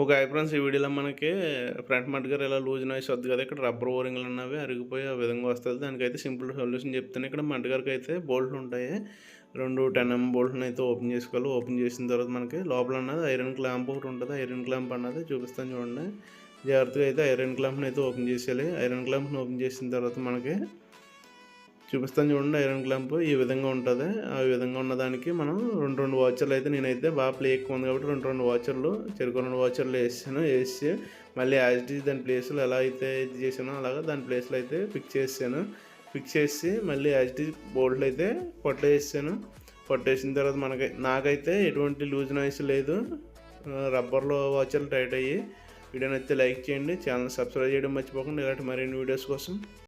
ఒక hi friends, ఈ వీడియోలో మనకి ఫ్రంట్ మడ్గార్ ఇలా లూజ్ నాయిస్ వద్దు కదా. ఇక్కడ రబ్బర్ ఓరింగ్లు ఉన్నవి అరిగిపోయి ఆ విధంగా వస్తుంది. దానికైతే సింపుల్ సొల్యూషన్ చెప్తాను. ఇక్కడ మడ్గార్కి అయితే బోల్ట్లు ఉంటాయి. 10mm బోల్ట్ని అయితే ఓపెన్ చేసుకోవాలి. ఓపెన్ చేసిన తర్వాత మనకి లోపల ఉన్నది ఐరన్ క్లాంప్ ఒకటి ఉంటుంది. ఐరన్ క్లాంప్ అన్నది చూపిస్తాను చూడండి. జాగ్రత్తగా అయితే ఐరన్ క్లాంప్ని అయితే ఓపెన్ చేసేయాలి. ఐరన్ క్లాంప్ని ఓపెన్ చేసిన తర్వాత మనకి చూపిస్తాను చూడండి. ఐరన్ క్లాంప్ ఈ విధంగా ఉంటుంది. ఆ విధంగా ఉన్నదానికి మనం రెండు వాచర్లు అయితే నేనైతే బాగా ప్లే ఎక్కువ ఉంది కాబట్టి రెండు వాచర్లు చెరుకు 2 వాచర్లు వేసి మళ్ళీ యాజ్ ఇట్ ఈజ్ దాని ప్లేస్లో ఎలా అయితే ఇది చేసానో అలాగా దాని ప్లేస్లో అయితే ఫిక్స్ చేసి మళ్ళీ యాజ్ ఇట్ ఈజ్ బోల్ట్లు అయితే కొట్టేసిన తర్వాత నాకైతే ఎటువంటి లూజ్ నాయిస్ లేదు. రబ్బర్లో వాచర్లు టైట్ అయ్యి. వీడియోని అయితే లైక్ చేయండి. ఛానల్ సబ్స్క్రైబ్ చేయడం మర్చిపోకుండా ఇలాంటి మరిన్ని వీడియోస్ కోసం.